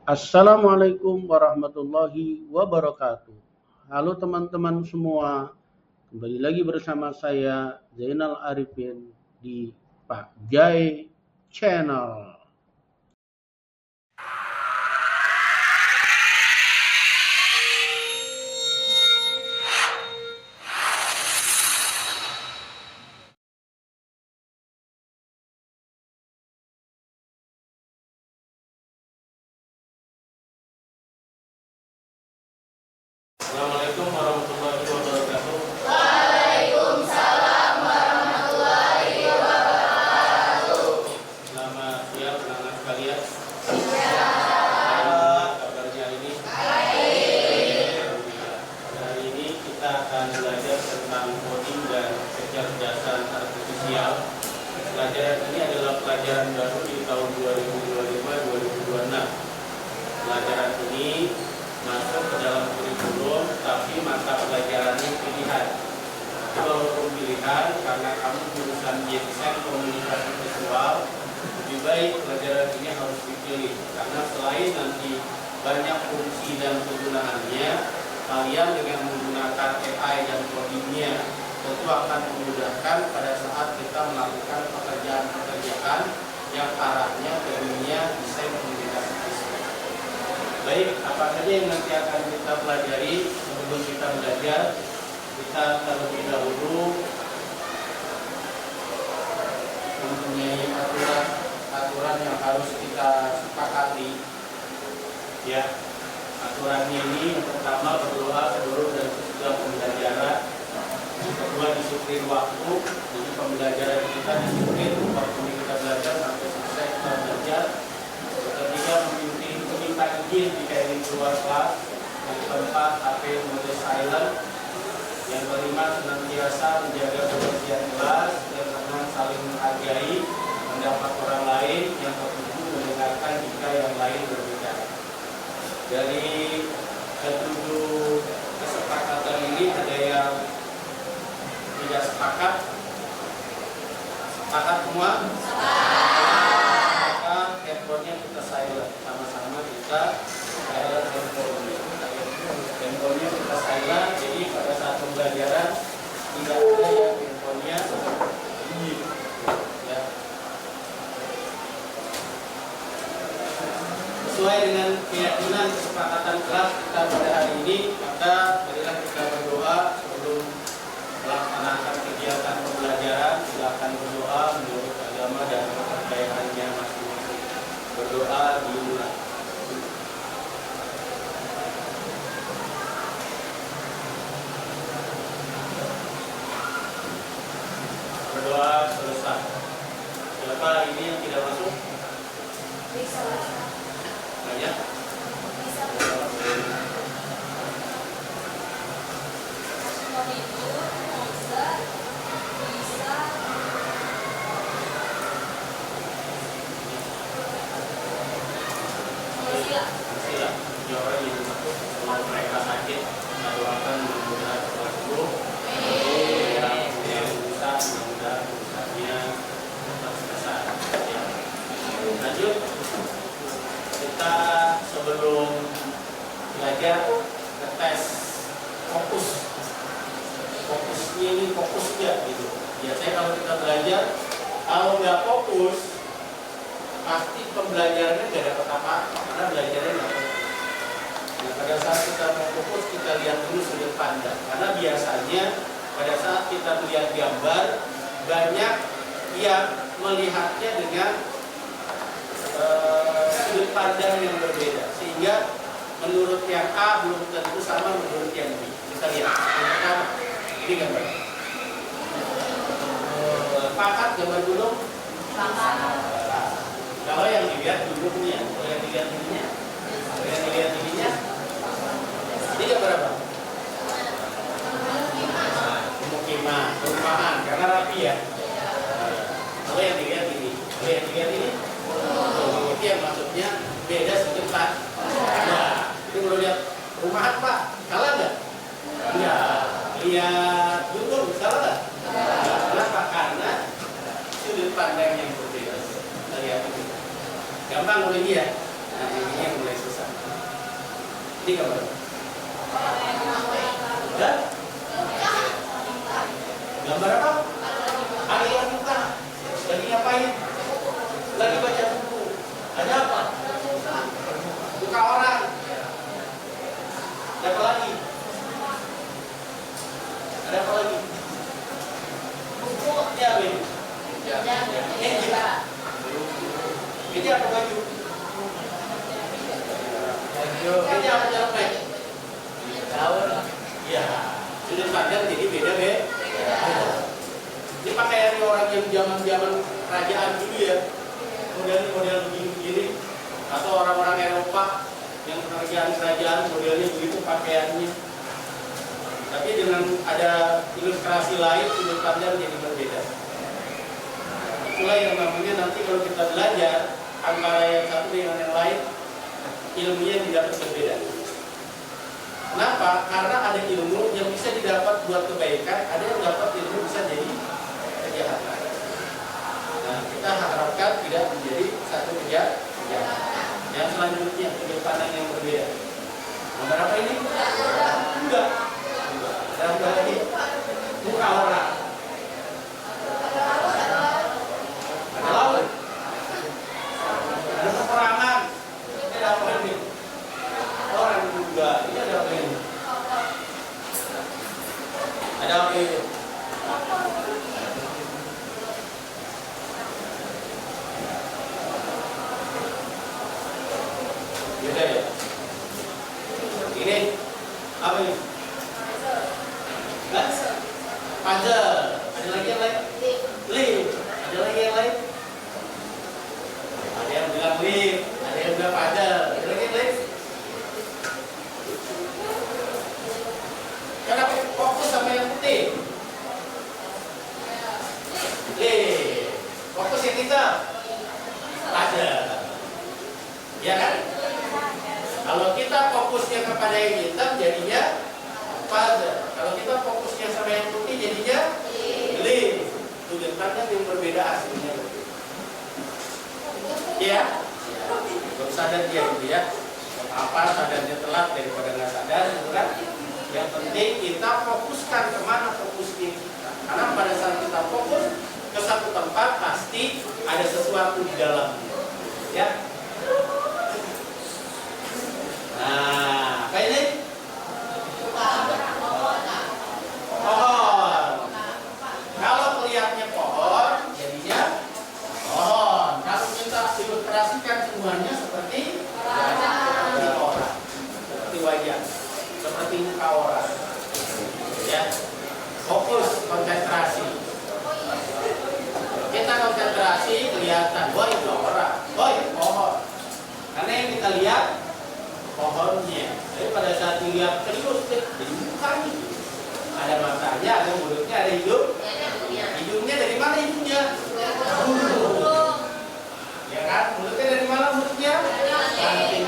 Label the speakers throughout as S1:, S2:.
S1: Assalamualaikum warahmatullahi wabarakatuh. Halo teman-teman semua, kembali lagi bersama saya Zainal Arifin di Pak Jai Channel.
S2: Assalamualaikum warahmatullahi wabarakatuh.
S3: Waalaikumsalam warahmatullahi wabarakatuh.
S2: Selamat siang anak-anak sekalian.
S3: Siang.
S2: Kabarnya ini?
S3: Baik.
S2: Hari ini kita akan belajar tentang coding dan kecerdasan artifisial. Pelajaran ini adalah pelajaran baru di tahun 2025-2026. Pelajaran ini masuk ke dalam kurikulum, tapi mata pelajarannya pilihan. Walaupun pilihan, karena kamu jurusan desain komunikasi visual, lebih baik pelajaran ini harus dipilih. Karena selain nanti banyak fungsi dan kegunaannya, kalian dengan menggunakan AI dan codingnya tentu akan memudahkan pada saat kita melakukan pekerjaan-pekerjaan yang arahnya ke dunia desain komunikasi visual. Baik, apa saja yang nanti akan kita pelajari sebelum kita belajar? Kita terlebih dahulu mempunyai aturan yang harus kita sepakati. Ya, aturannya ini yang pertama berdoa sebelum dan sesudah pembelajaran. Yang kedua disiplin waktu, jadi pembelajaran kita disiplin waktu kita belajar sampai selesai kita belajar. Yang ketiga meminta izin jika ingin keluar kelas. Yang keempat HP mode silent. Yang kelima senantiasa menjaga kebersihan kelas. Yang keenam saling menghargai pendapat orang lain. Yang ketujuh mendengarkan jika yang lain berbicara. Dari ketujuh kesepakatan ini ada yang tidak sepakat. Sepakat semua? Maka handphonenya kita silent. Sama-sama kita silent handphone. Handphonenya kita silent. Jadi pada saat pembelajaran tidak ada yang handphonenya bunyi. Ya. Sesuai dengan keyakinan kesepakatan kelas kita pada hari ini, maka marilah kita berdoa sebelum melaksanakan kegiatan pembelajaran. Silakan berdoa menurut agama dan kepercayaannya masing-masing. Berdoa dimulai. Berdoa selesai. Siapa ini yang tidak masuk?
S3: Bisa.
S2: Banyak.
S3: Bisa. Mau tidur, bisa. Bisa. Sila.
S2: Sila. Orang yang masuk kalau mereka sakit, kita doakan mudah-mudahan kelas dulu. Yang bisa mudah-mudahan usahanya tetap selesai. Ya. Lanjut. Kita sebelum belajar ngetes fokusnya ini fokus nggak gitu. Biasanya kalau kita belajar, kalau nggak fokus pasti pembelajarannya nggak dapat apa-apa karena belajarnya nggak fokus. Nah, pada saat kita mau fokus, kita lihat dulu sudut pandang, karena biasanya pada saat kita melihat gambar banyak yang melihatnya dengan sudut pandang yang berbeda, sehingga menurut yang A belum tentu sama menurut yang B. Kita lihat yang pertama, ini gambar. Pakat gambar gunung. Kalau yang dilihat gunungnya, kalau yang dilihat ininya, ini gambar apa? Pemukiman, perumahan, karena rapi ya. Kalau yang dilihat ini, itu yang maksudnya beda sudut pandang. Nah, itu kalau lihat perumahan Pak, salah nggak? Enggak. Lihat gunung, salah nggak? Kenapa? Karena sudut pandang yang berbeda. Kita lihat ini. Gampang mulai dia. Nah, ini yang mulai susah. Ini gambar. Dan gambar apa? Ada yang buka. Lagi ngapain? Lagi baca buku. Ada apa? Buka orang. Ada apa lagi? Ada apa lagi? Ini apa ini? Ini apa baju? Ini apa jalan? Ya, sudut pandang jadi beda. Ini pakaian orang yang zaman kerajaan dulu ya, model begini, atau orang-orang Eropa yang kerajaan modelnya begitu pakaiannya. Tapi dengan ada ilustrasi lain, sudut pandang jadi berbeda. Itulah yang namanya nanti kalau kita belajar antara yang satu dengan yang lain, ilmunya didapat berbeda. Kenapa? Karena ada ilmu yang bisa didapat buat kebaikan, ada yang dapat ilmu bisa jadi kejahatan. Nah, kita harapkan tidak menjadi satu kejahatan. Yang selanjutnya sudut pandang yang berbeda. Nomor apa ini? Enggak. Dan lagi muka orang. Ada laut. Ada peperangan. Ini ada apa ini? Orang juga. Ini ada apa ini? Ada apa ini? Beda ya? Ini apa ini? Puzzle. Ada lagi yang lain? Lift. Ada lagi yang lain? Ada yang bilang lift, ada yang bilang puzzle. Ada lagi yang lain? Kenapa fokus sama yang putih? Lift. Fokus yang hitam? Puzzle. Ya kan? Kalau kita fokusnya kepada yang hitam jadinya puzzle. Kalau kita fokusnya sama yang putih jadinya lift. Sudut pandang yang berbeda aslinya. Ya, baru sadar dia gitu ya. Apa sadarnya telat daripada nggak sadar, gitu kan? Yang penting kita fokuskan kemana fokusnya kita. Karena pada saat kita fokus ke satu tempat pasti ada sesuatu di dalamnya. Ya. Nah, apa ini? Pohon. Kalau kelihatannya pohon, jadinya pohon. Kalau kita ilustrasikan semuanya seperti orang, seperti wajah, seperti muka orang. Ya, fokus, konsentrasi. Kita konsentrasi, kelihatan, wah itu orang, wah itu pohon. Karena yang kita lihat pohonnya. Jadi pada saat dilihat serius, jadi mukanya. Ada matanya, ada mulutnya, ada hidung. Hidungnya dari mana hidungnya? Ya kan? Mulutnya dari mana mulutnya? Ranting.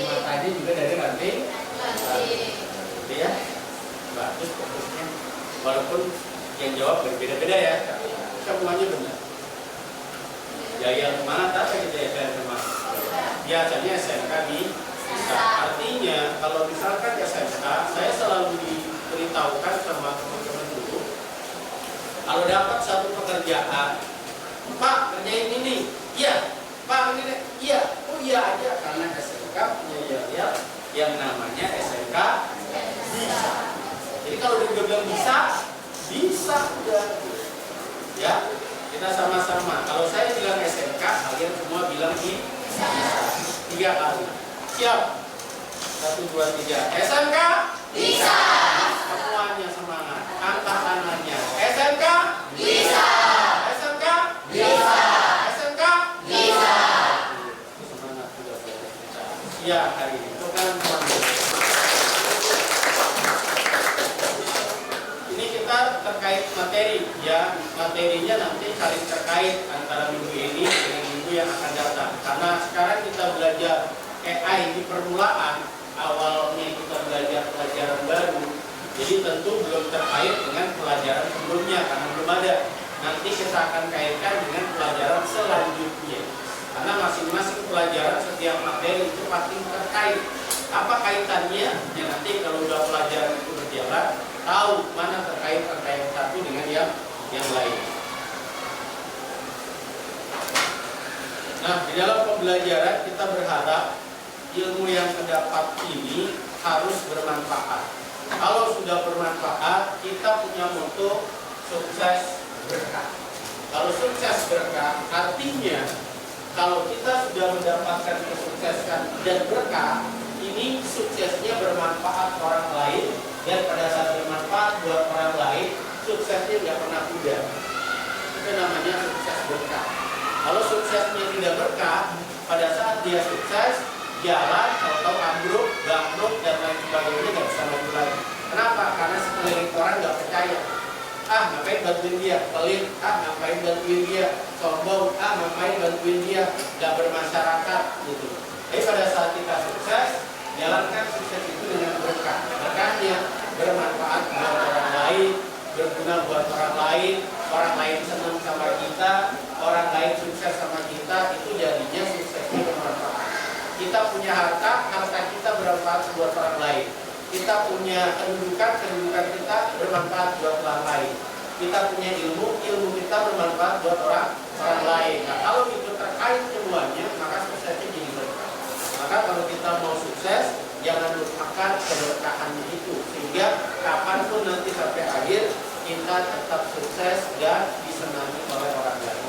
S2: Matanya juga dari ranting. Gitu ya. Bagus fokusnya. Walaupun yang jawab berbeda-beda ya. Semuanya benar. Jaya kemana? Tapi kita ya kemana? Biasanya SMK bisa. Artinya kalau misalkan SMK, saya selalu diberitahukan sama teman-teman dulu, kalau dapat satu pekerjaan, Pak kerjain ini, iya, Pak ini, iya, oh iya aja, karena SMK punya yang namanya SMK bisa. Jadi kalau dia bilang bisa udah, ya kita sama-sama. Kalau saya bilang SMK, kalian semua bilang bisa. 3 kali. Siap. 1, 2, 3. SMK
S3: Bisa.
S2: semuanya semangat. Angkat tangannya. SMK
S3: Bisa.
S2: SMK
S3: Bisa.
S2: SMK
S3: Bisa.
S2: semangat sudah belajar kita. Iya hari ini. Bukan ini kita terkait materi ya. Materinya nanti saling terkait antara minggu ini dengan minggu yang akan datang. Karena sekarang kita belajar AI di permulaan, awalnya kita belajar pelajaran baru, jadi tentu belum terkait dengan pelajaran sebelumnya karena belum ada. Nanti kita akan kaitkan dengan pelajaran selanjutnya. Karena masing-masing pelajaran setiap materi itu pasti terkait. Apa kaitannya? Ya nanti kalau udah pelajaran itu berjalan, tahu mana terkait antara yang satu dengan yang lain. Nah, di dalam pembelajaran kita berharap ilmu yang terdapat ini harus bermanfaat. Kalau sudah bermanfaat, kita punya motto sukses berkah. Kalau sukses berkah, artinya kalau kita sudah mendapatkan kesuksesan dan berkah, ini suksesnya bermanfaat orang lain, dan pada saat bermanfaat buat orang lain, suksesnya nggak pernah pudar. Itu namanya sukses berkah. Kalau suksesnya tidak berkah, pada saat dia sukses, jalan, atau ambruk, bangkrut, dan lain sebagainya nggak bisa maju lagi. Kenapa? Karena sekeliling orang nggak percaya. Ngapain bantuin dia? Pelit. Ngapain bantuin dia? Sombong. Ngapain bantuin dia? Nggak bermasyarakat gitu. Tapi pada saat kita sukses, jalankan sukses itu dengan berkah. Berkahnya bermanfaat buat orang lain, berguna buat orang lain senang sama kita, orang lain sukses sama kita, itu jadinya suksesnya bermanfaat. Kita punya harta kita bermanfaat buat orang lain. Kita punya kedudukan kita bermanfaat buat orang lain. Kita punya ilmu kita bermanfaat buat orang lain. Nah, kalau itu terkait semuanya, maka suksesnya jadi berkah. Maka kalau kita mau sukses, jangan lupakan keberkahannya itu, sehingga kapanpun nanti sampai akhir kita tetap sukses dan disenangi oleh orang lain.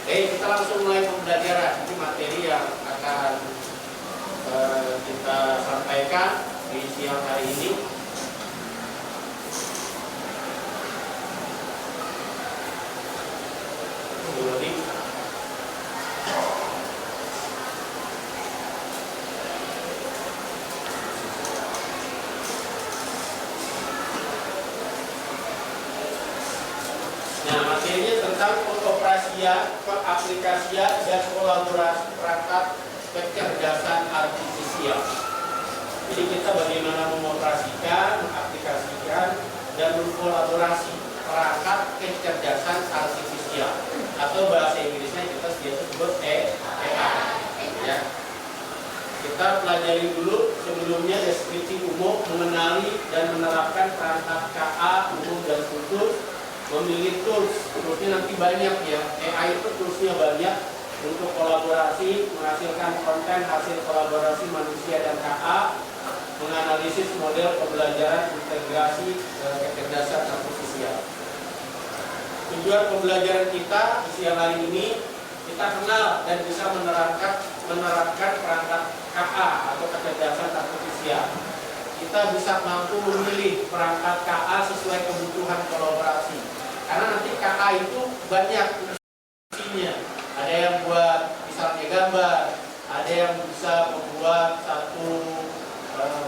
S2: Oke, kita langsung mulai pembelajaran. Ini materi yang akan kita sampaikan di siang hari ini. Nah, materinya tentang pengoperasian, pengaplikasian, dan kolaborasi perangkat kecerdasan artifisial. Jadi kita bagaimana mengoperasikan, mengaplikasikan, dan mengkolaborasi perangkat kecerdasan artifisial, atau bahasa Inggrisnya kita biasa sebut AI. Ya. Kita pelajari dulu sebelumnya deskripsi umum, mengenali dan menerapkan perangkat KA umum dan khusus, memilih toolsnya nanti banyak ya. AI itu toolsnya banyak untuk kolaborasi, menghasilkan konten hasil kolaborasi manusia dan KA, menganalisis model pembelajaran integrasi kecerdasan artifisial. Tujuan pembelajaran kita di siang hari ini, kita kenal dan bisa menerapkan perangkat KA atau kecerdasan artifisial. Kita bisa mampu memilih perangkat KA sesuai kebutuhan kolaborasi. Karena nanti KA itu banyak fungsinya. Ada yang buat misalnya gambar, ada yang bisa membuat satu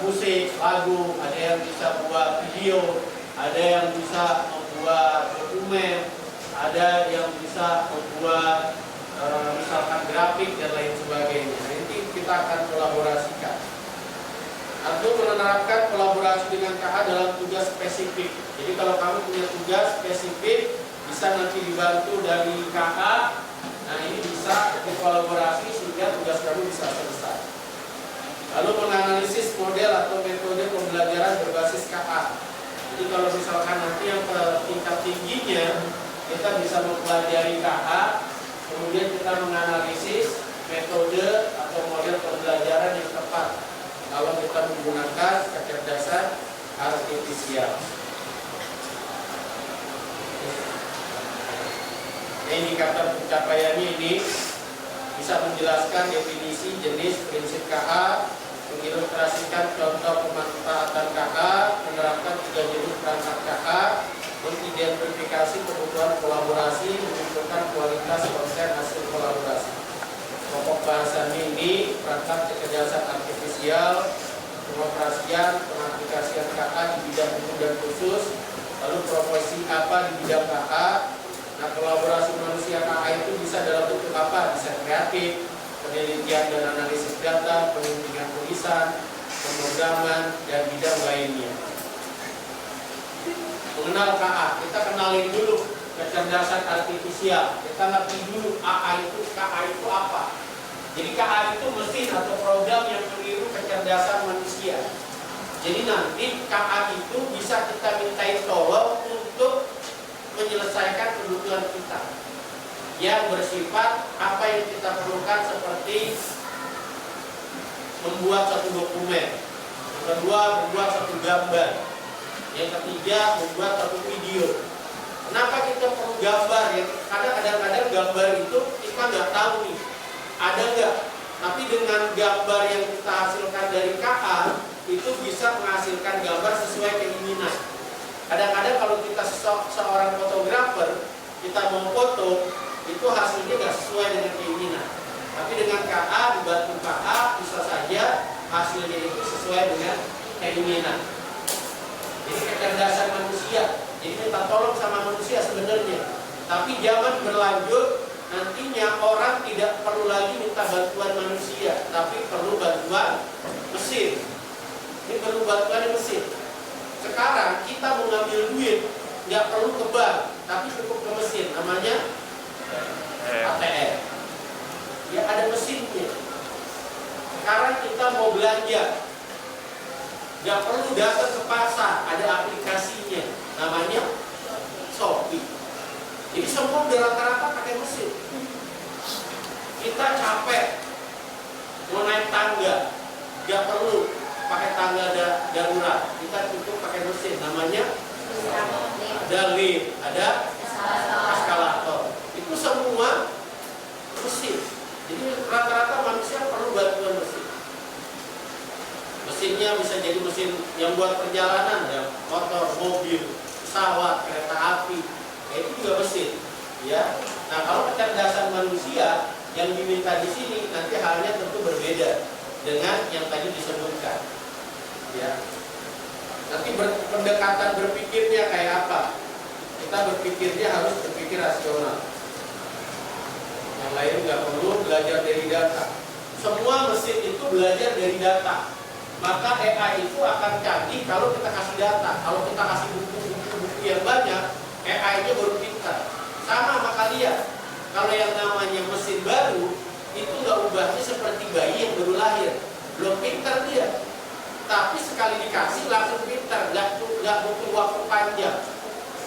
S2: musik, lagu, ada yang bisa buat video, ada yang bisa membuat dokumen, ada yang bisa membuat misalkan grafik dan lain sebagainya. Nanti kita akan kolaborasikan. Atau menerapkan kolaborasi dengan KA dalam tugas spesifik. Jadi kalau kamu punya tugas spesifik, bisa nanti dibantu dari KA. Nah, ini bisa dikolaborasi sehingga tugas kamu bisa selesai. Lalu menganalisis model atau metode pembelajaran berbasis KA. Jadi kalau misalkan nanti yang tingkat tingginya, kita bisa mempelajari KA, kemudian kita menganalisis metode atau model pembelajaran yang tepat kalau kita menggunakan kecerdasan artifisial. Indikator pencapaiannya ini bisa menjelaskan definisi, jenis, prinsip KA, mengilustrasikan contoh pemanfaatan KA, menerapkan 3 jenis perangkat KA, mengidentifikasi kebutuhan kolaborasi, menentukan kualitas konten hasil kolaborasi. Pokok bahasannya ini perangkat kecerdasan artifisial, pengoperasian, pengaplikasian KA di bidang umum dan khusus, lalu profesi apa di bidang KA. Nah, kolaborasi manusia KA itu bisa dalam bentuk apa? Bisa kreatif, penelitian dan analisis data, penelitian tulisan, pemrograman, dan bidang lainnya. Mengenal KA, kita kenalin dulu kecerdasan artifisial. Kita ngerti dulu KA itu apa. Jadi KA itu mesin atau program yang meniru kecerdasan manusia. Jadi nanti KA itu bisa kita mintain tolong untuk menyelesaikan kebutuhan kita yang bersifat apa yang kita perlukan, seperti membuat satu dokumen, yang kedua membuat satu gambar, yang ketiga membuat satu video. Kenapa kita perlu gambar ya? Karena kadang-kadang gambar itu kita nggak tahu nih ada nggak, tapi dengan gambar yang kita hasilkan dari KA itu bisa menghasilkan gambar sesuai keinginan. Kadang-kadang kalau kita seorang fotografer, kita mau foto, itu hasilnya nggak sesuai dengan keinginan. Tapi dengan KA, dibantu KA, bisa saja hasilnya itu sesuai dengan keinginan. Jadi kecerdasan manusia, jadi minta tolong sama manusia sebenarnya. Tapi jangan berlanjut, nantinya orang tidak perlu lagi minta bantuan manusia, tapi perlu bantuan mesin. Ini perlu bantuan mesin. Sekarang kita mau ngambil duit, nggak perlu ke bank, tapi cukup ke mesin, namanya ATM. Ya ada mesinnya. Sekarang kita mau belanja, nggak perlu datang ke pasar, ada aplikasinya, namanya Shopee. Jadi semua udah rata-rata pakai mesin. Kita capek mau naik tangga, nggak perlu pakai tangga darurat, kita cukup pakai mesin, namanya ada lift, ada eskalator. Itu semua mesin. Jadi rata-rata manusia perlu bantuan mesin. Mesinnya bisa jadi mesin yang buat perjalanan, ya, motor, mobil, pesawat, kereta api, itu juga mesin. Ya. Nah, kalau kecerdasan manusia yang diminta di sini nanti halnya tentu berbeda dengan yang tadi disebutkan. Ya. Nanti pendekatan berpikirnya kayak apa? Kita berpikirnya harus berpikir rasional. Yang lain nggak perlu belajar dari data. Semua mesin itu belajar dari data. Maka AI itu akan canggih kalau kita kasih data. Kalau kita kasih buku-buku yang banyak, AI-nya baru pintar. Sama sama kalian. Kalau yang namanya mesin baru, itu nggak ubahnya seperti bayi yang baru lahir. Belum pintar dia. Tapi sekali dikasih langsung pintar, nggak butuh waktu panjang.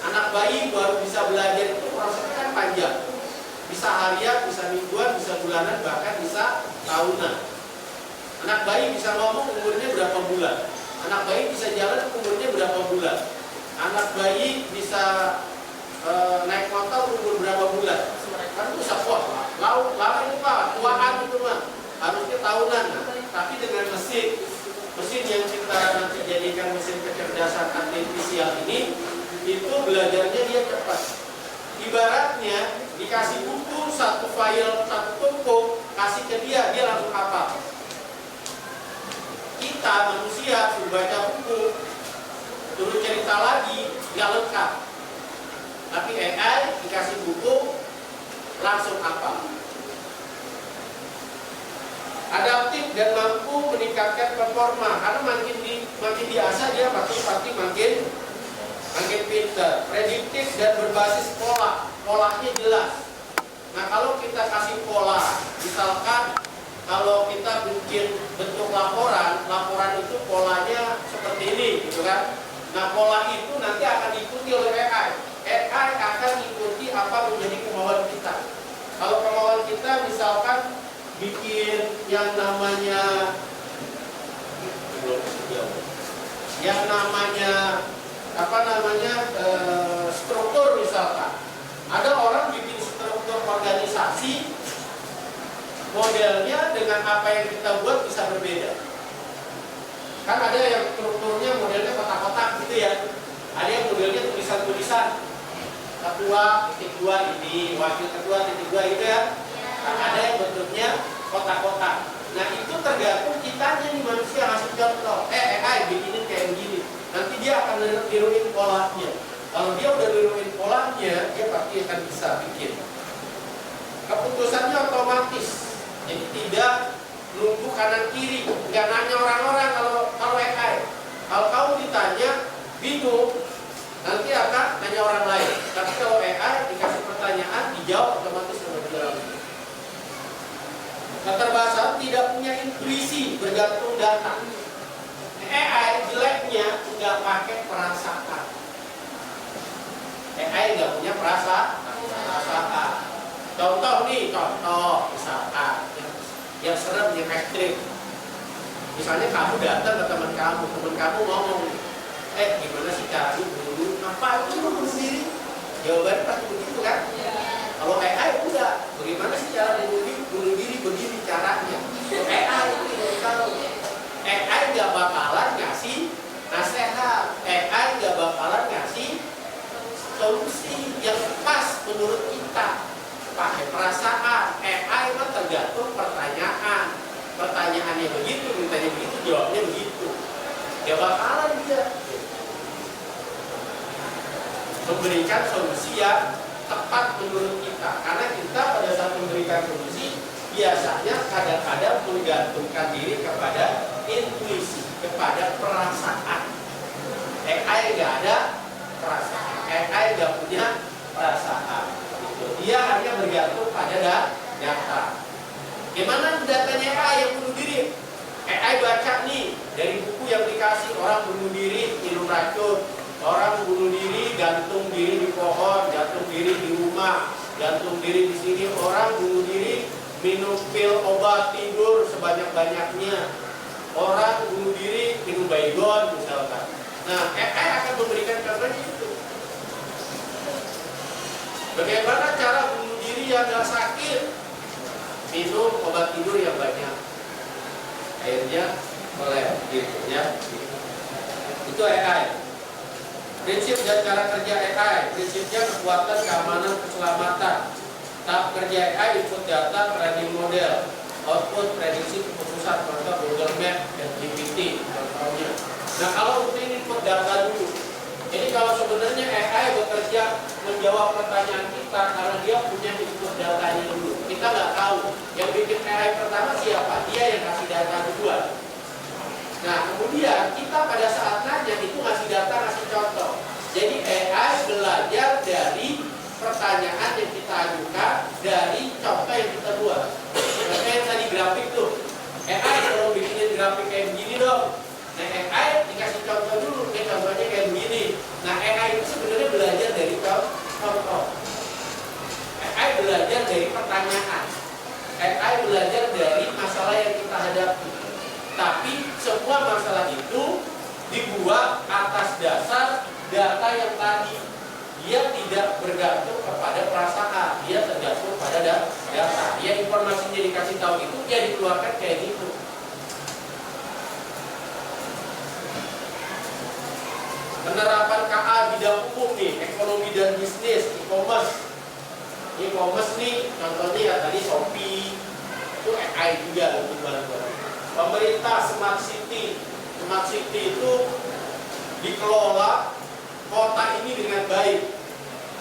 S2: Anak bayi baru bisa belajar itu prosesnya kan panjang. Bisa harian, bisa mingguan, bisa bulanan, bahkan bisa tahunan. Anak bayi bisa ngomong umurnya berapa bulan. Anak bayi bisa jalan umurnya berapa bulan. Anak bayi bisa naik motor umur berapa bulan. Kan itu sekolah. Lama itu Pak, tuaan itu mah. Harusnya tahunan. Tapi dengan mesin yang kita nanti jadikan mesin kecerdasan artifisial ini, itu belajarnya dia cepat. Ibaratnya dikasih buku, satu file, satu tumpuk, kasih ke dia langsung hafal. Kita manusia suruh baca buku, suruh cerita lagi, nggak lengkap. Tapi AI dikasih buku, langsung hafal. Adaptif dan mampu meningkatkan performa, karena makin diasah dia pasti makin pintar. Prediktif dan berbasis polanya jelas. Nah, kalau kita kasih pola, misalkan kalau kita bikin bentuk laporan itu polanya seperti ini, gitu kan? Nah, pola itu nanti akan diikuti oleh AI. AI akan ikuti apa menjadi kemauan kita. Kalau kemauan kita misalkan bikin yang namanya struktur misalkan. Ada orang bikin struktur organisasi, modelnya dengan apa yang kita buat bisa berbeda. Kan ada yang strukturnya modelnya kotak-kotak gitu ya. Ada yang modelnya tulisan-tulisan. Ketua titik 2 ini, wakil ketua titik 2 itu ya. Kan ada yang bentuknya kotak-kotak. Nah, itu tergantung kitanya nih manusia ngasih contoh. AI bikinin kayak begini. Nanti dia akan niruin polanya. Kalau dia udah niruin polanya, dia pasti akan bisa bikin. Keputusannya otomatis. Jadi tidak nunggu kanan kiri, nggak nanya orang-orang kalau AI. Kalau kamu ditanya bingung, nanti akan nanya orang lain. Tapi kalau AI
S4: Keterbatasan tidak punya intuisi, bergantung data. AI jeleknya nggak pakai perasaan. AI nggak punya perasaan. Contoh misalkan yang serem yang ekstrim. Misalnya kamu datang ke teman kamu ngomong, gimana sih cara bunuh? Apa itu bunuh diri? Jawabannya pasti begitu kan? Kalau AI enggak, bagaimana sih cara bunuh diri begini caranya? AI itu yang tahu. AI nggak bakalan ngasih nasihat, AI nggak bakalan ngasih solusi yang pas menurut kita. Pakai perasaan, AI mah tergantung pertanyaan. Pertanyaannya begitu, mintanya begitu, jawabnya begitu. Ya bakalan dia memberikan solusi yang tepat menurut kita. Karena kita pada saat memberikan solusi biasanya kadang-kadang menggantungkan diri kepada intuisi, kepada perasaan. AI nggak ada perasaan, AI nggak punya perasaan. Dia hanya bergantung pada data. Gimana datanya AI yang bunuh diri? AI baca nih dari buku yang dikasih, orang bunuh diri minum racun, orang bunuh diri gantung diri di pohon, gantung diri di rumah, gantung diri di sini, orang bunuh diri minum pil obat tidur sebanyak-banyaknya, orang bunuh diri minum baygon misalkan. Nah, AI akan memberikan contohnya itu. Bagaimana cara bunuh diri yang gak sakit? Minum obat tidur yang banyak, akhirnya meleleh gitu ya. Itu AI. Prinsip dan cara kerja AI, prinsipnya kekuatan, keamanan, keselamatan. Tahap kerja AI input data, training model, output prediksi keputusan, contoh Google Map dan GPT contohnya. Nah, kalau untuk ini input data dulu. Jadi kalau sebenarnya AI bekerja menjawab pertanyaan kita karena dia punya input datanya dulu. Kita nggak tahu yang bikin AI pertama siapa, dia yang kasih data duluan. Nah, kemudian kita pada saat nanya itu ngasih data, ngasih contoh. Jadi AI belajar dari pertanyaan yang kita ajukan, dari contoh yang kita buat. Kayak tadi grafik tuh, AI kalau bikinin grafik kayak begini dong. Nah, AI dikasih contoh dulu, contohnya kayak begini. Nah, AI itu sebenarnya belajar dari contoh. AI belajar dari pertanyaan. AI belajar dari masalah yang kita hadapi. Tapi semua masalah itu dibuat atas dasar data yang tadi. Dia tidak bergantung kepada perasaan, dia tergantung pada data. Dia informasinya dikasih tahu itu, dia dikeluarkan kayak gitu. Penerapan KA bidang umum nih, ekonomi dan bisnis, e-commerce. E-commerce nih, contohnya ya tadi Shopee, itu AI juga untuk barang-barang. Pemerintah Smart City, Smart City itu dikelola kota ini dengan baik.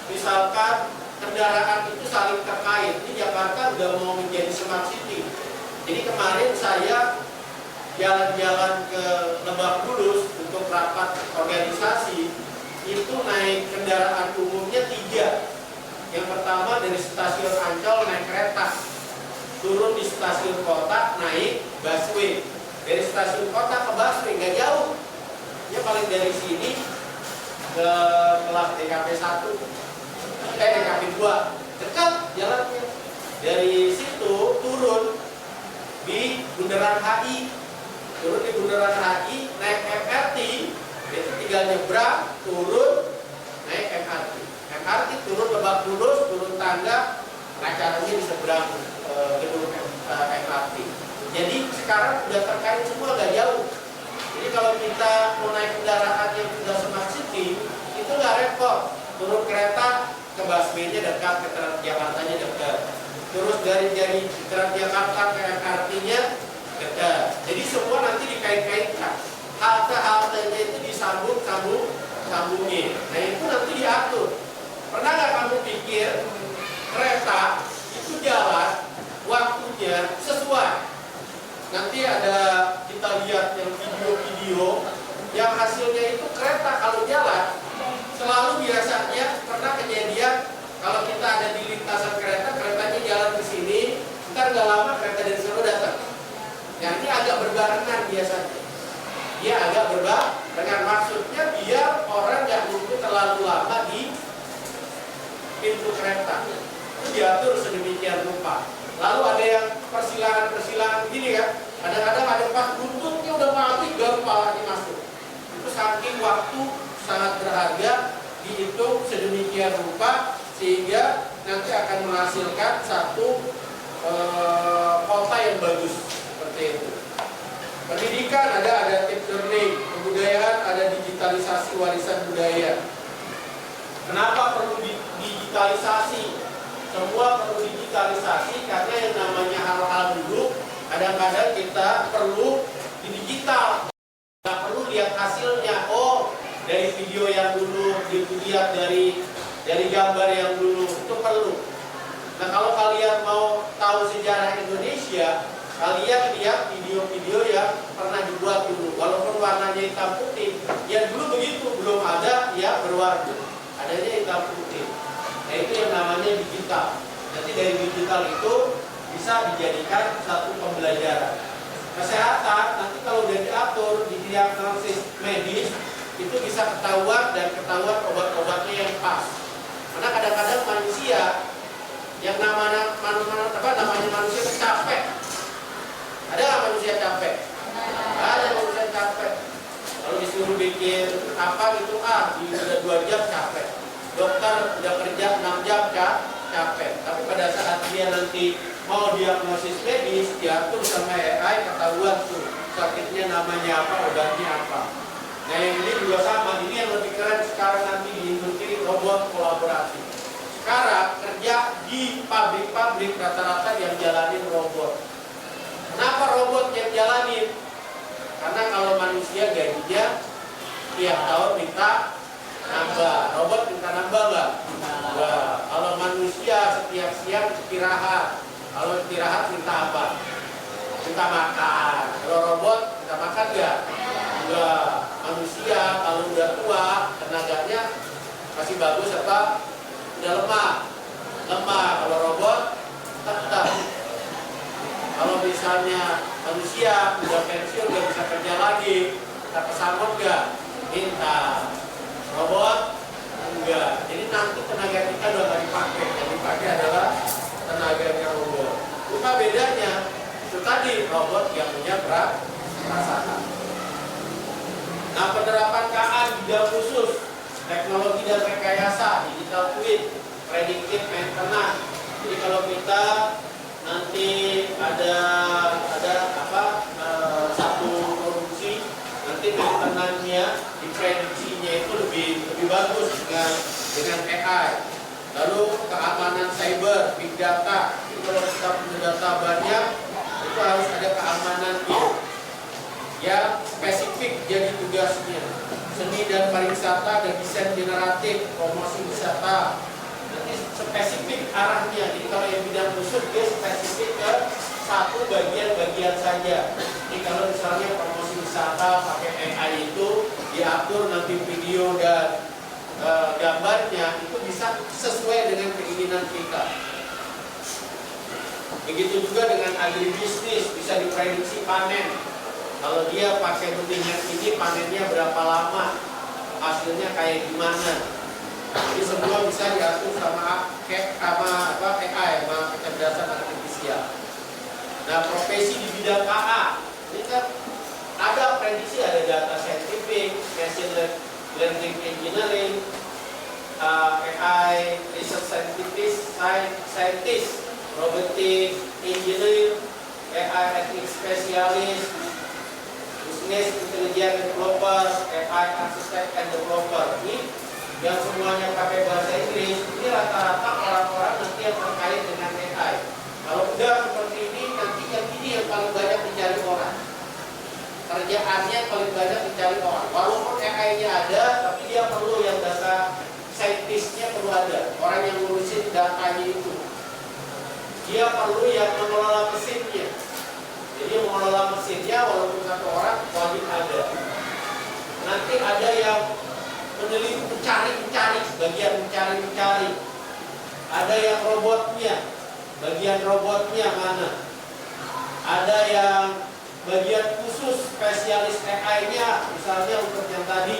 S4: Misalkan kendaraan itu saling terkait. Ini Jakarta udah mau menjadi Smart City. Jadi kemarin saya jalan-jalan ke Lebak Bulus untuk rapat organisasi, itu naik kendaraan umumnya 3. Yang pertama dari stasiun Ancol naik kereta, turun di stasiun kota naik busway, dari stasiun kota ke busway nggak jauh, ya paling dari sini ke kelas DKP 1, DKP 2 dekat jalannya. Dari situ turun di Bundaran HI, naik MRT, itu tinggal nyebrang, turun, naik MRT turun Lebak Bulus, turun tangga, acaranya di seberang gedung MRT. Jadi sekarang sudah terkait semua, nggak jauh. Jadi kalau kita mau naik kendaraan yang sudah Smart City, itu nggak repot. Turun kereta ke busway-nya dekat, ke Transjakartanya dekat. Terus dari Transjakarta ke MRT-nya dekat. Jadi semua nanti dikait-kaitkan. Halte-haltenya itu disambungin. Nah itu nanti diatur. Pernah nggak kamu pikir kereta itu jalan waktunya sesuai? Nanti ada kita lihat yang video-video yang hasilnya itu kereta kalau jalan selalu biasanya pernah kejadian kalau kita ada di lintasan kereta, keretanya jalan ke sini, ntar nggak lama kereta dari sana agak berbarengan biasanya. Dia agak berbarengan, maksudnya biar orang nggak nunggu terlalu lama di pintu kereta. Itu diatur sedemikian rupa. Lalu ada yang persilangan gini kan. Kadang-kadang ada pas buntutnya udah mati baru palanya masuk. Itu saking waktu sangat berharga dihitung sedemikian rupa sehingga nanti akan menghasilkan satu kota yang bagus seperti itu. Pendidikan ada adaptive learning, kebudayaan ada digitalisasi warisan budaya.
S2: Kenapa perlu digitalisasi? Semua perlu digitalisasi karena yang namanya hal-hal dulu kadang-kadang kita perlu di digital. Nggak perlu lihat hasilnya. Oh, dari video yang dulu, dilihat dari gambar yang dulu, itu perlu. Nah, kalau kalian mau tahu sejarah Indonesia, kalian lihat video-video yang pernah dibuat dulu. Walaupun warnanya hitam putih, ya dulu begitu, belum ada ya berwarna. Adanya hitam putih. Nah, itu yang namanya digital. Nanti dari digital itu bisa dijadikan satu pembelajaran. Kesehatan nanti kalau udah diatur di diagnosis medis itu bisa ketahuan obat-obatnya yang pas. Karena kadang-kadang manusia yang namanya manusia capek. Ada nggak manusia capek? Ada manusia capek. Kalau disuruh bikin apa gitu di udah 2 jam capek. Dokter udah kerja 6 jam capek. Tapi pada saat dia nanti mau diagnosis medis, diatur sama AI, ketahuan tuh sakitnya namanya apa, obatnya apa. Nah, yang ini juga sama. Ini yang lebih keren sekarang nanti di industri robot kolaborasi. Sekarang kerja di pabrik-pabrik rata-rata yang jalanin robot. Kenapa robot yang jalanin? Karena kalau manusia gajinya tiap tahun minta nambah, robot minta nambah nggak? Nggak. Kalau manusia setiap siang istirahat, kalau istirahat minta apa? Minta makan. Kalau robot minta makan nggak? Nggak. Manusia kalau udah tua tenaganya masih bagus apa? Udah lemah. Kalau robot tetap. Kalau misalnya manusia udah pensiun nggak bisa kerja lagi, kita kesambut nggak? Minta. Robot enggak. Jadi nanti tenaga kita udah nggak dipakai. Yang dipakai adalah tenaganya robot. Apa bedanya? Itu tadi robot yang punya perasaan. Nah, penerapan KA di bidang khusus, teknologi dan rekayasa, digital twin, predictive maintenance. Jadi kalau kita nanti ada satu produksi, nanti maintenance-nya, diprediksinya itu lebih bagus dengan AI. Lalu keamanan cyber, big data. Jadi kalau kita punya data banyak, itu harus ada keamanannya yang spesifik jadi tugasnya. Seni dan pariwisata dan desain generatif, promosi wisata. Nanti spesifik arahnya. Jadi kalau yang bidang khusus dia spesifik ke satu bagian-bagian saja. Jadi kalau misalnya promosi wisata pakai AI itu diatur nanti video dan gambarnya itu bisa sesuai dengan keinginan kita. Begitu juga dengan agribisnis, bisa diprediksi panen. Kalau dia pakai benih ini panennya berapa lama, hasilnya kayak gimana. Jadi semua bisa diatur sama AI, sama kecerdasan artifisial. Nah, profesi di bidang KA ini kan ada prediksi, ada data scientific, machine learning engineering, AI, research scientist, robotic engineer, AI ethics specialist, business intelligence developer, AI architect and developer. Ini yang semuanya pakai bahasa Inggris. Ini rata-rata orang-orang nanti yang terkait dengan AI. Kalau udah seperti ini, nanti yang ini yang paling banyak dicari orang. Kerjaannya paling banyak dicari orang. Walaupun AI-nya ada, tapi dia perlu yang data scientist-nya perlu ada. Orang yang ngurusin datanya itu. Dia perlu yang mengelola mesinnya. Jadi mengelola mesinnya walaupun satu orang wajib ada. Nanti ada yang meneliti, mencari, bagian mencari. Ada yang robotnya, bagian robotnya mana. Ada yang
S4: bagian khusus spesialis AI-nya, misalnya untuk yang tadi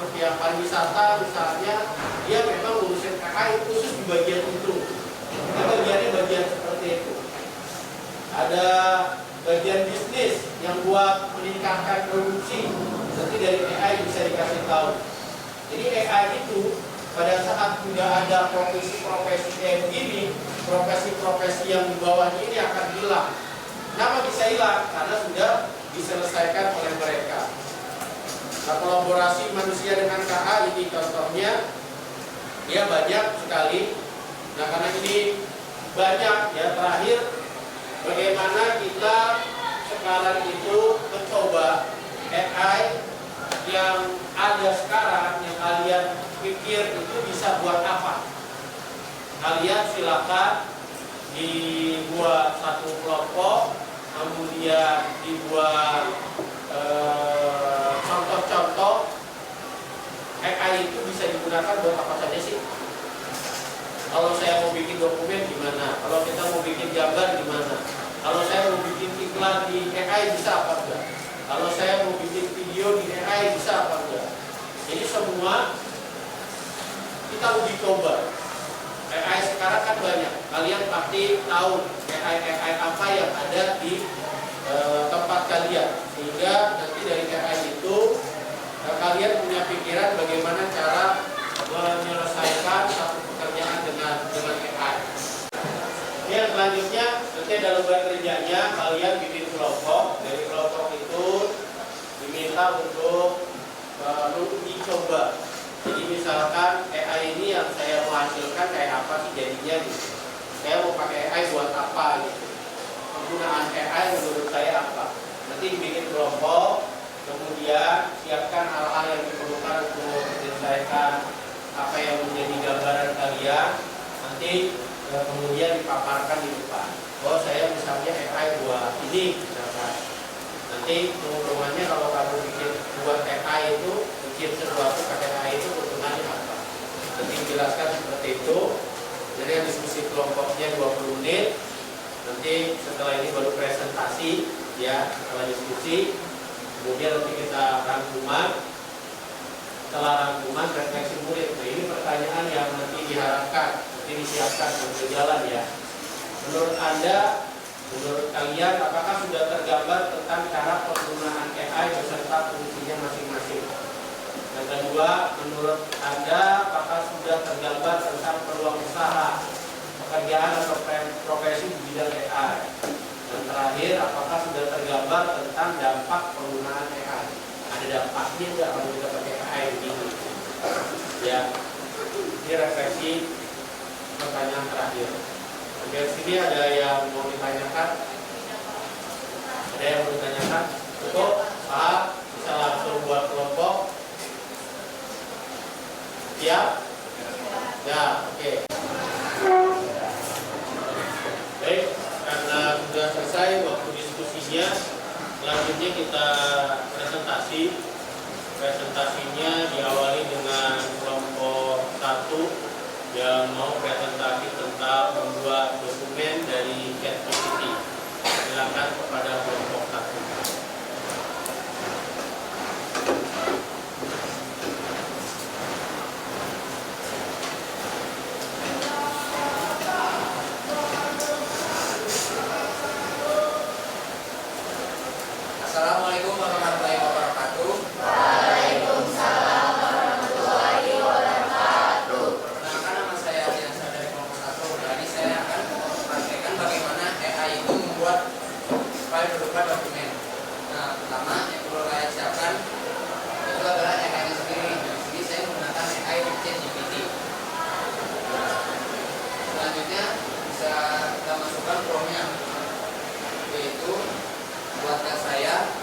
S4: untuk yang pariwisata misalnya, dia memang ngurusin AI khusus di bagian itu. Itu bagiannya bagian seperti itu. Ada bagian bisnis yang buat meningkatkan produksi, nanti dari AI bisa dikasih tahu. Jadi AI itu pada saat tidak ada profesi-profesi kayak begini, profesi-profesi yang di bawahnya ini akan hilang. Kenapa bisa hilang? Karena sudah diselesaikan oleh mereka. Nah, kolaborasi manusia dengan KA ini contohnya, dia banyak sekali. Nah, karena ini banyak ya, terakhir bagaimana kita sekarang itu mencoba AI yang ada sekarang, yang kalian pikir itu bisa buat apa? Kalian silakan dibuat satu kelompok, kemudian dibuat contoh-contoh. AI itu bisa digunakan buat apa saja sih? Kalau saya mau bikin dokumen gimana? Kalau kita mau bikin gambar gimana? Kalau saya mau bikin iklan di AI bisa apa enggak? Kalau saya mau bikin video di AI bisa apa enggak? Jadi semua kita uji coba. AI sekarang kan banyak. Kalian pasti tahu AI apa yang ada di tempat kalian. Sehingga nanti dari AI itu kalian punya pikiran bagaimana cara menyelesaikan satu pekerjaan dengan AI. Yang selanjutnya, nanti dalam kerjanya kalian bikin kelompok. Dari kelompok itu diminta untuk uji coba. Jadi misalkan AI ini yang saya mau hasilkan kayak apa sih jadinya gitu. Saya mau pakai AI buat apa gitu. Penggunaan AI menurut saya apa. Nanti bikin kelompok, kemudian siapkan hal-hal yang diperlukan untuk menyelesaikan apa yang menjadi gambaran kalian. Nanti kemudian dipaparkan di depan. Oh, saya misalnya AI buat ini misalkan. Nanti keuntungannya kalau kamu bikin buat AI itu, bikin sesuatu pakai AI itu keuntungannya apa? Nanti dijelaskan seperti itu. Jadi yang diskusi kelompoknya 20 menit. Nanti setelah ini baru presentasi, ya, setelah diskusi. Kemudian nanti kita rangkuman. Setelah rangkuman refleksi murid. Nah, ini pertanyaan yang nanti diharapkan, nanti disiapkan untuk jalan ya. Menurut Anda, menurut kalian, apakah sudah tergambar tentang cara penggunaan AI beserta fungsinya masing-masing? Yang kedua, menurut Anda, apakah sudah tergambar tentang peluang usaha, pekerjaan atau profesi di bidang AI? Dan terakhir, apakah sudah tergambar tentang dampak penggunaan AI? Ada dampaknya nggak kalau kita pakai AI begini? Ya, ini refleksi pertanyaan terakhir. Di sini ada yang mau ditanyakan? Ada yang mau ditanyakan? Cukup? Paham? Bisa langsung buat kelompok? Siap? Ya, oke. Baik, karena sudah selesai waktu diskusinya, selanjutnya kita presentasi. Presentasinya diawali dengan kelompok 1 yang mau presentasi tentang membuat dokumen dari ChatGPT. Silakan kepada kelompok 1.
S5: Assalamualaikum warahmatullahi wabarakatuh.
S3: Waalaikumsalam warahmatullahi wabarakatuh.
S5: Perkenalkan, nama saya Diansa dari kelompok 1. Jadi saya akan praktekkan bagaimana AI itu membuat file berupa dokumen. Nah, pertama yang perlu saya siapkan itu adalah AI nya sendiri. Jadi saya menggunakan AI di ChatGPT. Selanjutnya bisa kita masukkan prompt-nya, yaitu buatkan saya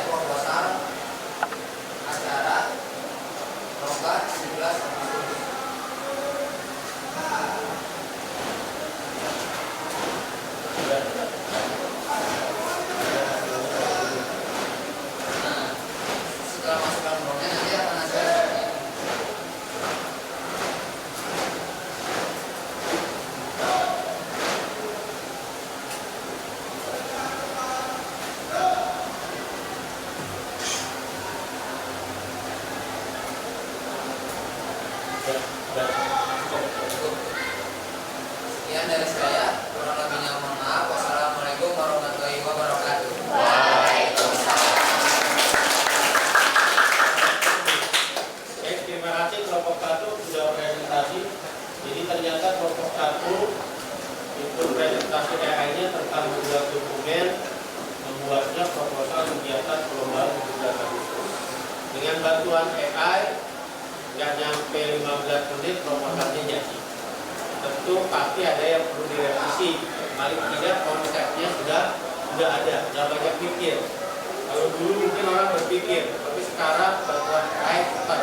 S5: proposal acara lomba 17 Agustus. Nah, setelah masukkan promptnya nanti akan hasilnya seperti ini.
S4: kemampuan AI nggak nyampe 15 menit promotornya jadi. Tentu pasti ada yang perlu direvisi. Paling tidak konsepnya sudah ada, nggak banyak pikir. Kalau dulu mungkin orang berpikir, tapi sekarang bantuan AI cepat.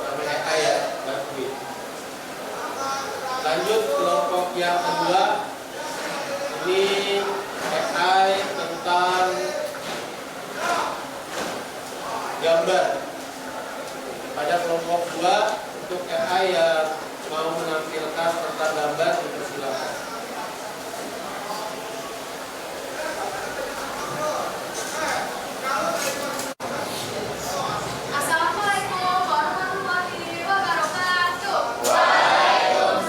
S4: Namanya AI ya, bantuin. Lanjut kelompok yang kedua, ini AI tentang gambar. Pada kelompok 2 untuk AI yang mau menampilkan tentang gambar dipersilakan.
S3: Assalamualaikum warahmatullahi wabarakatuh. Perkenalkan,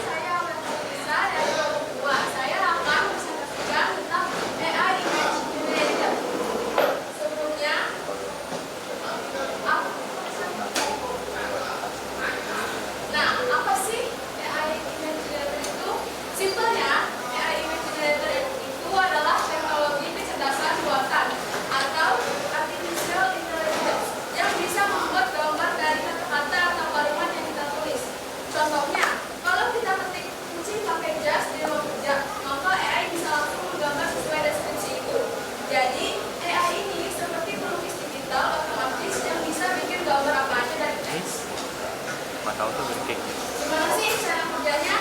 S3: saya Lisa dari kelompok 2. Saya akan presentasikan tentang AI Image Generator. Sebelumnya, apa sih AI Image Generator itu? Simpelnya, AI Image Generator itu adalah teknologi kecerdasan buatan atau artificial intelligence yang bisa membuat gambar dari kata-kata atau kalimat yang kita tulis. Contohnya, kalau kita ketik kucing pakai jas di ruang kerja, maka AI bisa langsung menggambar sesuai deskripsi itu. Jadi, AI ini seperti pelukis digital otomatis yang bisa bikin gambar apa aja dari teks.
S6: Tahu tuh berkek.
S3: Gimana sih cara kerjanya?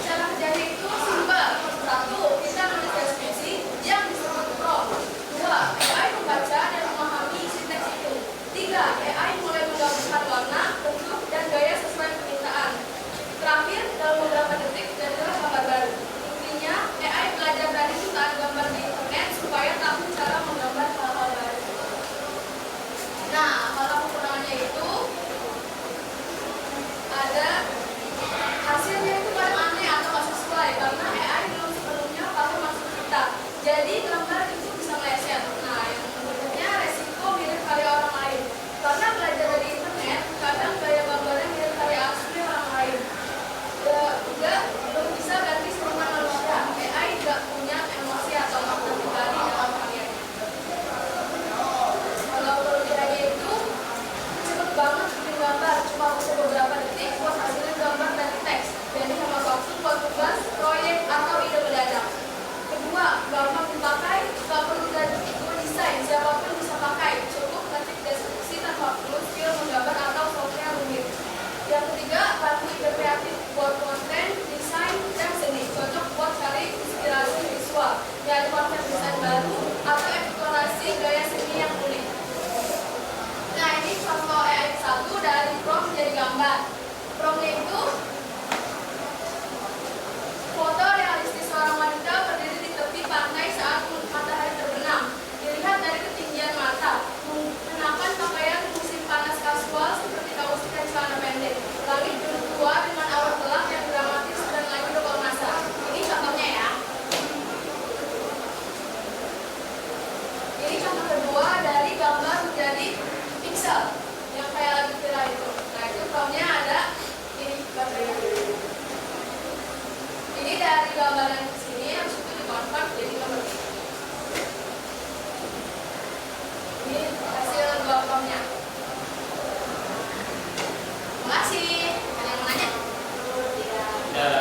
S3: Cara kerjanya itu simpel. 1. Kita menulis deskripsi yang disebut prompt. 2. AI membaca dan memahami isi teks itu. 3. AI mulai menggabungkan warna, bentuk, dan gaya sesuai permintaan. Terakhir, dalam beberapa detik jadilah gambar baru. Intinya, AI belajar dari jutaan gambar di internet supaya tahu cara menggambar hal-hal baru. Nah, kalau kekurangannya itu ada hasilnya itu kadang aneh atau nggak sesuai karena AI belum sepenuhnya paham maksud kita. Jadi gambar itu bisa meleset. Nah, yang berikutnya resiko mirip karya orang lain. Karena belajar dari internet, kadang gaya gambarnya mirip karya asli orang lain. Juga belum bisa ganti serupa manusia. AI tidak punya emosi atau makna pribadi dalam karyanya. Kalau kelebihannya itu cepet banget bikin gambar, cuma butuh beberapa detik buat hasilin gambar dari teks. Jadi hemat waktu buat tugas, proyek, atau ide mendadak. Kedua, gampang dipakai, gak perlu desain, siapapun bisa pakai. Cukup ngetik deskripsi tanpa perlu skill menggambar atau software rumit. Yang ketiga, bantu ide kreatif buat konten, desain, dan seni. Cocok buat cari inspirasi visual, nyari konsep desain baru, atau eksplorasi gaya seni yang unik. Nah, ini contoh AI 1 dari prompt menjadi gambar. Promptnya itu foto realistis seorang wanita berdiri di tepi pantai saat matahari terbenam. Dilihat dari ketinggian mata. Mengenakan pakaian musim panas kasual seperti kaos dan celana pendek. Langit biru tua dengan awan gelap yang dramatis dan lagi berkolmasa. Ini contohnya ya. Ini contoh kedua dari gambar menjadi pixel yang kayak lagi viral itu. Nah, itu promptnya ada ini gambarnya. Ini dari gambar yang di sini, habis itu dikonvert jadi gambar. Ini hasil dua promptnya. Terima kasih. Ada yang mau nanya?
S2: Ya.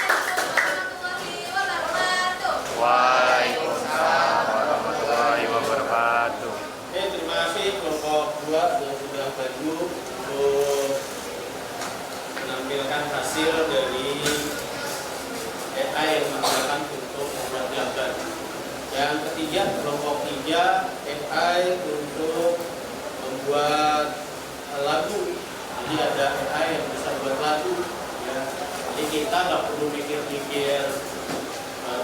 S3: Warahmatullahi wabarakatuh.
S6: Waalaikumsalam warahmatullahi wabarakatuh.
S4: Oke, terima kasih kelompok 2 yang sudah maju untuk menampilkan hasil dari AI yang menggunakan untuk membuat gambar. Yang ketiga, kelompok 3 AI untuk membuat lagu. Jadi ada AI yang bisa buat lagu. Ya. Jadi kita nggak perlu mikir-mikir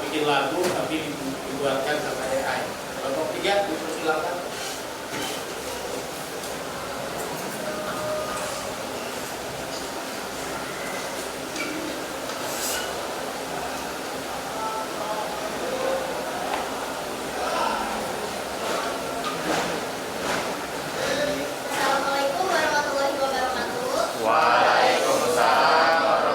S4: bikin lagu, tapi dibuatkan sama AI. Kelompok 3 dipersilakan.
S3: Assalamualaikum warahmatullahi wabarakatuh.
S6: Waalaikumsalam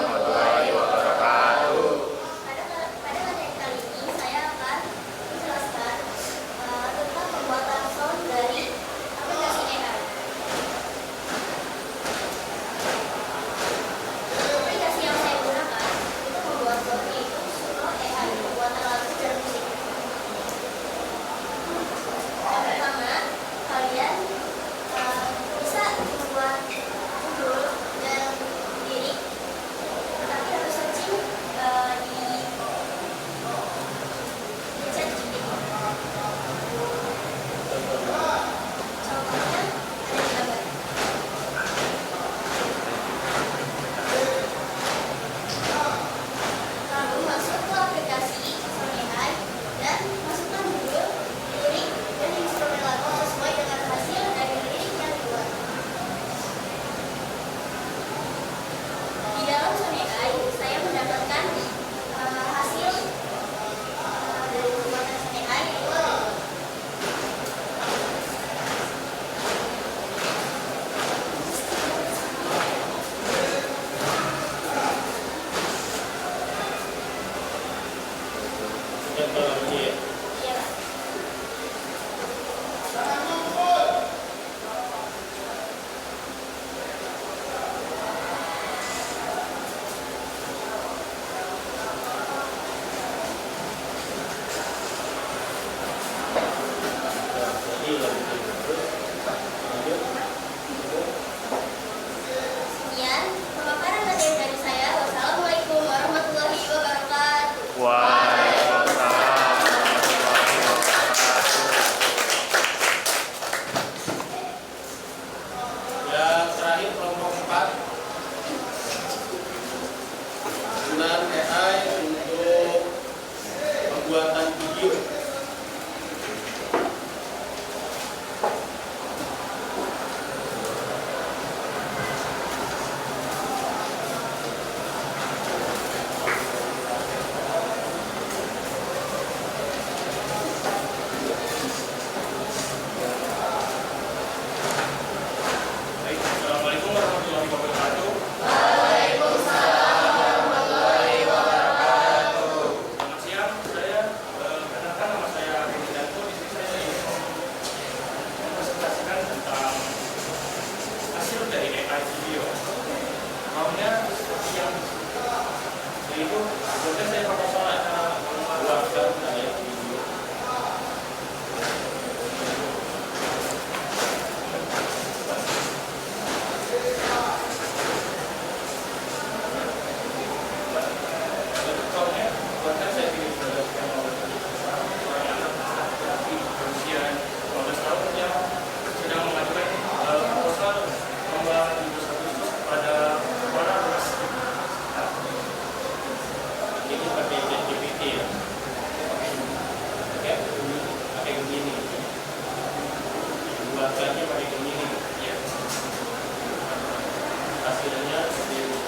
S2: dalam ini ya.
S3: Iya.
S2: Jadi lanjut terus. Lanjut.
S3: Sekian pemaparan materi dari saya. Wassalamualaikum warahmatullahi wabarakatuh.
S6: Waalaikumsalam.
S4: Yang terakhir kelompok 4 penggunaan AI untuk pembuatan video.
S2: Baik, Assalamualaikum warahmatullahi wabarakatuh. Selamat siang, saya perkenalkan nama saya Hedi Danto. Di sini saya ingin mempresentasikan tentang hasil dari AI video. Maunya seperti yang yaitu sebelumnya saya proposal cara membuatkan AI video. Contohnya, bahkan saya ingin menjelaskan seorang anak laki-laki berusia 15 tahun yang sedang mengajukan proposal lomba 17 Agustus kepada para dosen. Ini pakai ChatGPT ya. Pakai Gemini. Buatannya pakai Gemini. Ya. Hasilnya seperti ini.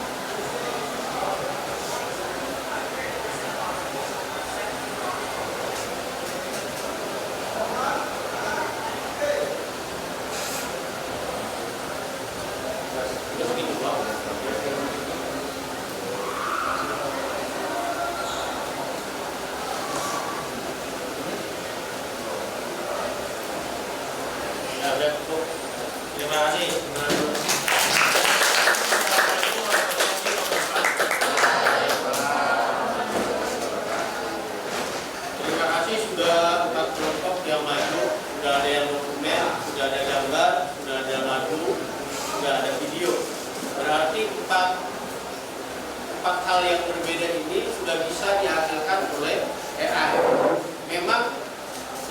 S2: Terus gitu Pak. Ya udah cukup. Terima kasih. Terima kasih sudah 4 kelompok yang maju, sudah ada yang dokumen, sudah ada gambar, sudah ada lagu, sudah ada video. Berarti empat hal yang berbeda ini sudah bisa dihasilkan oleh AI. Memang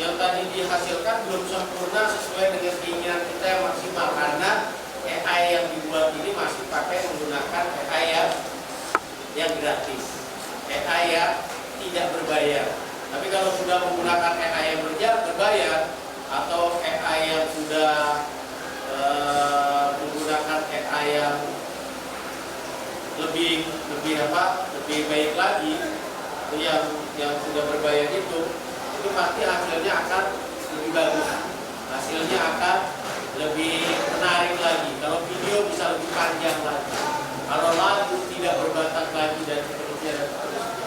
S2: yang tadi dihasilkan belum sempurna sesuai dengan keinginan kita yang maksimal, karena AI yang dibuat ini masih pakai menggunakan AI yang gratis, AI yang tidak berbayar. Tapi kalau sudah menggunakan AI yang berbayar atau AI yang sudah menggunakan AI yang lebih baik lagi, itu yang sudah berbayar itu pasti hasilnya akan lebih bagus, hasilnya akan lebih menarik lagi. Kalau video bisa lebih panjang lagi, kalau lagu tidak berbatas lagi dan seterusnya dan seterusnya.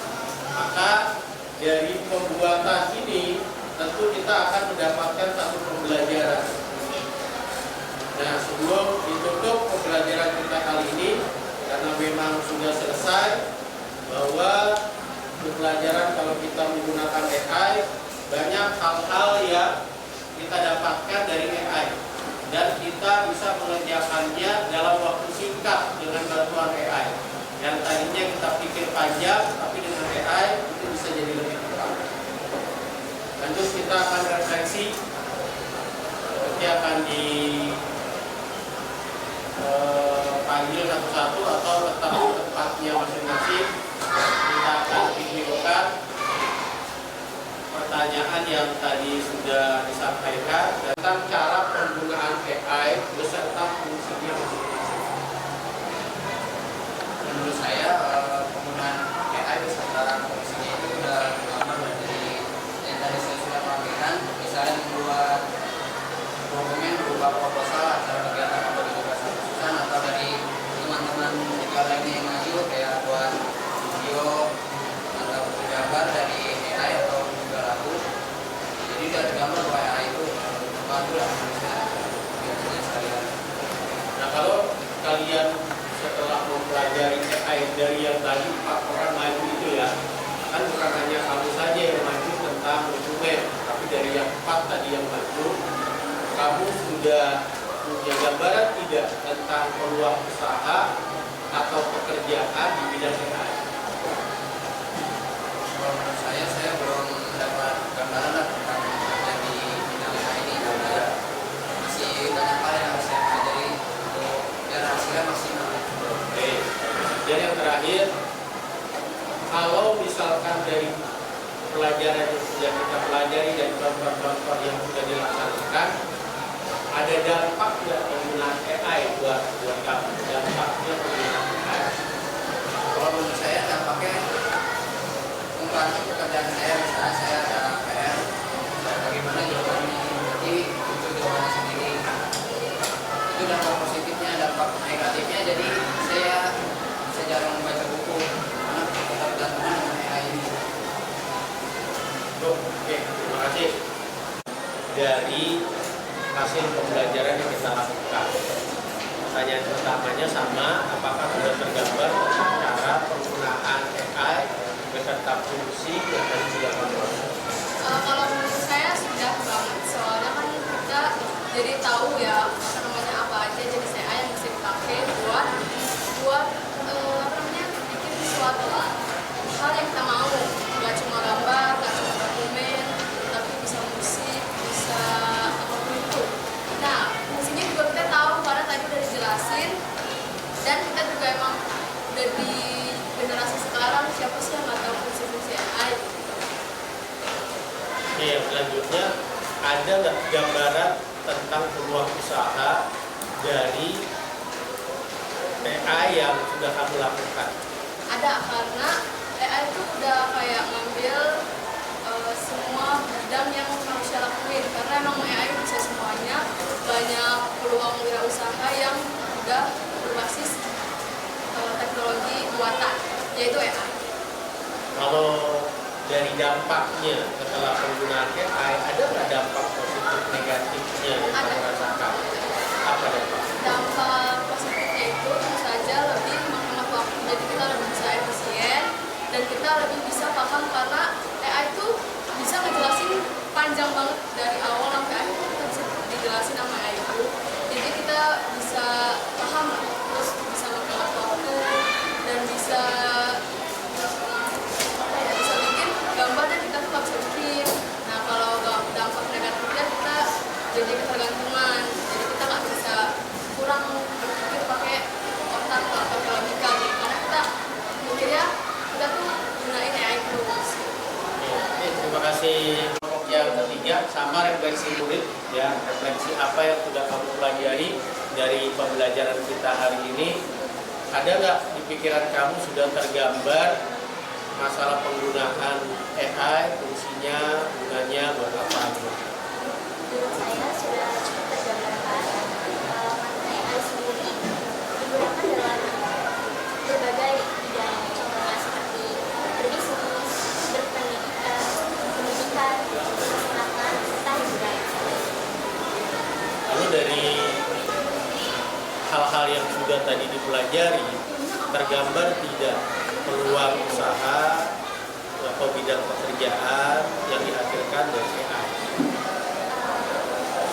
S2: Maka dari pembuatan ini tentu kita akan mendapatkan satu pembelajaran. Nah, sebelum ditutup pembelajaran kita kali ini, karena memang sudah selesai, bahwa pembelajaran kalau kita menggunakan AI, banyak hal-hal yang kita dapatkan dari AI dan kita bisa mengerjakannya dalam waktu singkat dengan bantuan AI. Yang tadinya kita pikir panjang, tapi dengan AI itu bisa jadi lebih cepat. Lanjut kita akan refleksi, nanti akan dipanggil satu-satu atau tetap di tempatnya masing-masing. Kita akan videokan pertanyaan yang tadi sudah disampaikan tentang cara penggunaan AI beserta fungsinya masing-masing.
S5: Menurut saya penggunaan AI beserta fungsinya itu sudah lama dari yang tadi saya sudah sampaikan. Misalnya membuat dokumen berupa proposal acara kegiatan atau tugas khususan, atau dari teman-teman juga lainnya yang maju kayak buat video atau gambar dari AI atau juga
S4: sudah punya gambaran tidak tentang peluang usaha atau pekerjaan di bidang AI?
S5: Kalau menurut saya belum mendapat gambaran lah tentang yang di bidang AI ini, karena masih banyak hal yang harus saya pelajari untuk biar hasilnya maksimal.
S4: Oke. Dan yang terakhir, kalau misalkan dari pelajaran yang sudah kita pelajari dan contoh-contoh yang sudah dilaksanakan, ada dampak nggak penggunaan AI buat kamu? Dampaknya penggunaan AI?
S5: Kalau menurut saya dampaknya membantu pekerjaan saya, misalnya saya ada PR, bagaimana jawabannya, jadi muncul jawabannya sendiri. Itu dampak positifnya. Dampak negatifnya, jadi saya jarang membaca buku karena kita bergantungan dengan AI ini.
S4: Oke, terima kasih. Dari hasil pembelajaran yang kita lakukan, pertanyaan pertamanya sama, apakah sudah tergambar cara penggunaan AI beserta fungsi yang tadi sudah kamu lakukan?
S3: Kalau menurut saya sudah banget, soalnya kan kita jadi tahu ya apa aja jenis AI yang bisa dipakai buat bikin suatu hal yang kita mau, nggak cuma gambar, nggak cuma dokumen, tapi bisa musik, bisa apapun itu. Nah, fungsinya juga kita tahu karena tadi udah dijelasin, dan kita juga emang dari generasi sekarang siapa sih yang nggak tahu fungsi-fungsi AI.
S4: Oke, yang selanjutnya, ada nggak gambaran tentang peluang usaha dari AI yang sudah kamu lakukan?
S3: Ada, karena AI itu udah kayak ngambil semua bidang yang manusia lakuin, karena emang AI bisa semuanya. Banyak peluang wirausaha yang udah berbasis teknologi buatan, yaitu AI.
S4: Kalau dari dampaknya setelah penggunaan AI, ada nggak dampak positif negatifnya yang kamu rasakan? Apa dampak?
S3: Dampak positifnya itu tentu saja lebih menghemat waktu, jadi kita lebih bisa efisien dan kita lebih bisa paham, karena AI itu bisa ngejelasin panjang banget dari awal sampai akhir, kita bisa dijelasin sama AI itu, jadi kita bisa paham, terus bisa menghemat waktu dan bisa bikin gambar dan kita tuh nggak bisa bikin. Nah, kalau dampak negatifnya kita jadi ketergantungan, jadi kita nggak bisa, kurang berpikir pakai otak atau pakai logika gitu, karena kita mikirnya kita tuh gunain AI terus.
S4: Oke, terima kasih. Kelompok yang ketiga, sama refleksi murid, ya, refleksi apa yang sudah kamu pelajari dari pembelajaran kita hari ini. Ada nggak di pikiran kamu sudah tergambar masalah penggunaan AI, fungsinya, gunanya buat apa?
S7: Menurut saya sudah cukup tergambarkan karena AI sendiri digunakan dalam berbagai bidang, contohnya seperti berbisnis, berpendidikan, kesehatan, serta hiburan.
S4: Lalu dari hal-hal yang sudah tadi dipelajari, tergambar tidak peluang usaha atau bidang pekerjaan yang dihasilkan dari AI?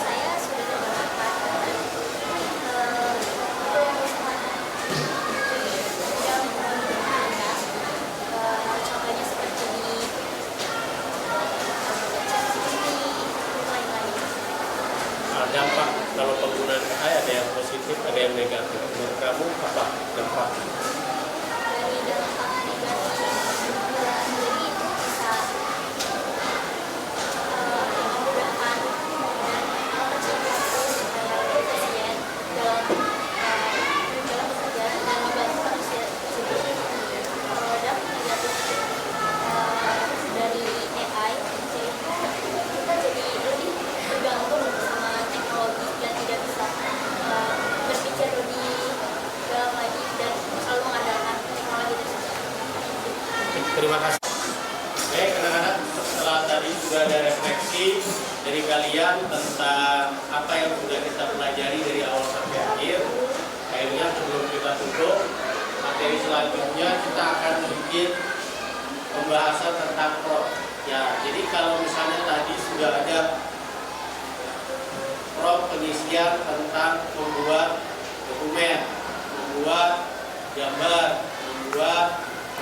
S7: Saya sudah tergambarkan peluang usaha yang banyak, contohnya seperti lain-lain.
S4: Dampak kalau penggunaan AI ada yang positif, ada yang negatif. Menurut kamu apa dampak?
S7: Dari dampak negatif sendiri itu bisa memudahkan dan mempercepat efisien dalam bekerja dan membantu manusia tersebut. Dampak negatif dari AI yaitu kita jadi lebih bergantung sama teknologi dan tidak bisa berpikir lebih dalam lagi dan selalu mengandalkan teknologi tersebut.
S4: Terima kasih. Baik, anak-anak, setelah tadi sudah ada refleksi dari kalian tentang apa yang sudah kita pelajari dari awal sampai akhir. Akhirnya sebelum kita tutup, materi selanjutnya kita akan bikin pembahasan tentang prompt. Ya, jadi kalau misalnya tadi sudah ada prompt pengisian tentang membuat dokumen, membuat gambar, membuat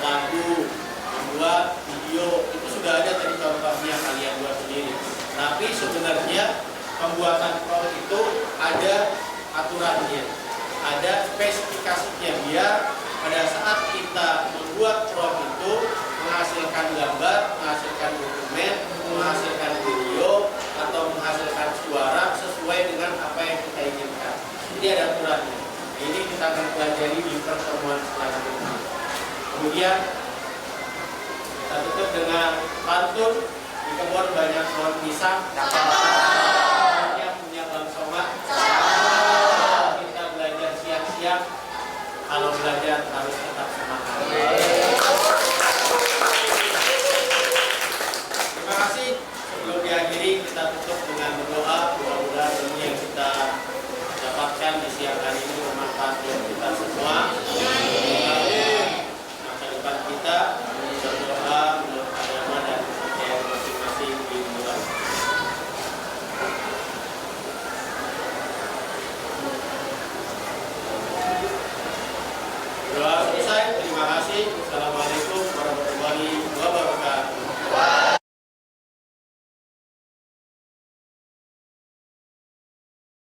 S4: lagu, membuat video. Itu sudah ada tadi contohnya kalian buat sendiri. Tapi sebenarnya pembuatan prompt itu ada aturannya, ada spesifikasinya, biar pada saat kita membuat prompt itu menghasilkan gambar, menghasilkan dokumen, menghasilkan video, atau menghasilkan suara sesuai dengan apa yang kita inginkan. Jadi ada aturannya. Ini kita akan pelajari di pertemuan selanjutnya. Kemudian kita tutup dengan pantun di